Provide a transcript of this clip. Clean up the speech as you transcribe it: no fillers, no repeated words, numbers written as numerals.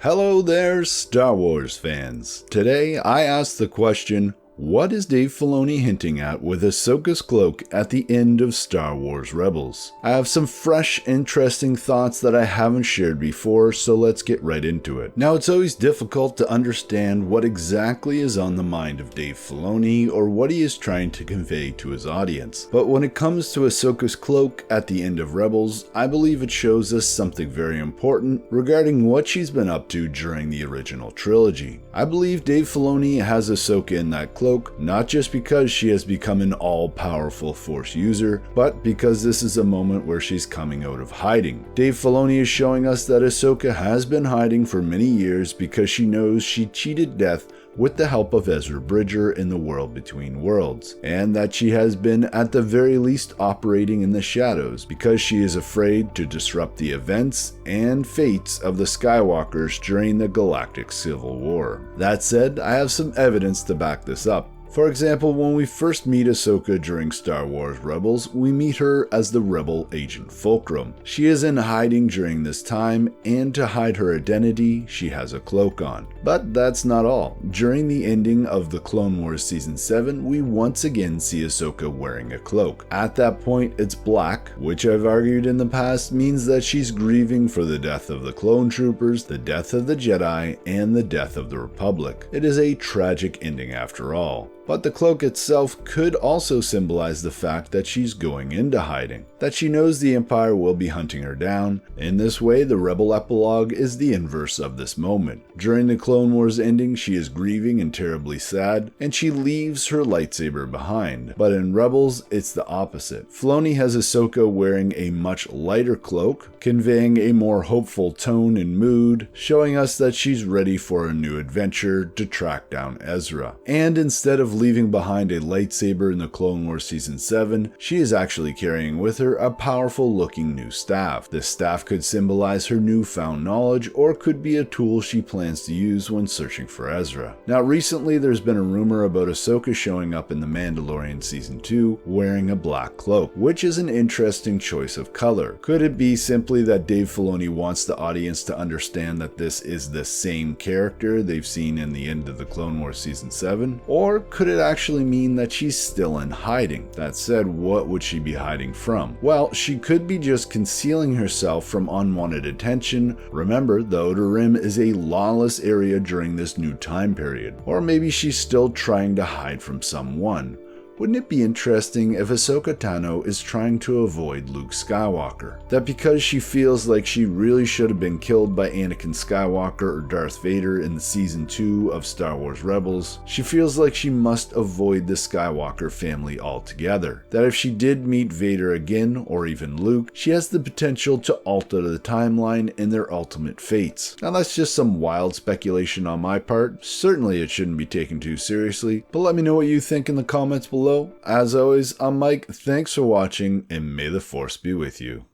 Hello there, Star Wars fans. Today I asked the question, what is Dave Filoni hinting at with Ahsoka's cloak at the end of Star Wars Rebels? I have some fresh, interesting thoughts that I haven't shared before, so let's get right into it. Now, it's always difficult to understand what exactly is on the mind of Dave Filoni or what he is trying to convey to his audience. But when it comes to Ahsoka's cloak at the end of Rebels, I believe it shows us something very important regarding what she's been up to during the original trilogy. I believe Dave Filoni has Ahsoka in that cloak not just because she has become an all-powerful Force user, but because this is a moment where she's coming out of hiding. Dave Filoni is showing us that Ahsoka has been hiding for many years because she knows she cheated death with the help of Ezra Bridger in the World Between Worlds, and that she has been at the very least operating in the shadows because she is afraid to disrupt the events and fates of the Skywalkers during the Galactic Civil War. That said, I have some evidence to back this up. For example, when we first meet Ahsoka during Star Wars Rebels, we meet her as the rebel agent Fulcrum. She is in hiding during this time, and to hide her identity, she has a cloak on. But that's not all. During the ending of the Clone Wars Season 7, we once again see Ahsoka wearing a cloak. At that point, it's black, which I've argued in the past means that she's grieving for the death of the clone troopers, the death of the Jedi, and the death of the Republic. It is a tragic ending after all. But the cloak itself could also symbolize the fact that she's going into hiding, that she knows the Empire will be hunting her down. In this way, the Rebel epilogue is the inverse of this moment. During the Clone Wars ending, she is grieving and terribly sad, and she leaves her lightsaber behind. But in Rebels, it's the opposite. Filoni has Ahsoka wearing a much lighter cloak, conveying a more hopeful tone and mood, showing us that she's ready for a new adventure to track down Ezra. And instead of leaving behind a lightsaber in the Clone Wars Season 7, she is actually carrying with her a powerful looking new staff. This staff could symbolize her newfound knowledge or could be a tool she plans to use when searching for Ezra. Now recently there's been a rumor about Ahsoka showing up in the Mandalorian Season 2 wearing a black cloak, which is an interesting choice of color. Could it be simply that Dave Filoni wants the audience to understand that this is the same character they've seen in the end of the Clone Wars Season 7? Or could it actually mean that she's still in hiding? That said, what would she be hiding from? Well, she could be just concealing herself from unwanted attention. Remember, the Outer Rim is a lawless area during this new time period. Or maybe she's still trying to hide from someone. Wouldn't it be interesting if Ahsoka Tano is trying to avoid Luke Skywalker? That because she feels like she really should have been killed by Anakin Skywalker or Darth Vader in the Season 2 of Star Wars Rebels, she feels like she must avoid the Skywalker family altogether. That if she did meet Vader again, or even Luke, she has the potential to alter the timeline and their ultimate fates. Now that's just some wild speculation on my part. Certainly it shouldn't be taken too seriously, but let me know what you think in the comments below. As always, I'm Mike, thanks for watching, and may the Force be with you.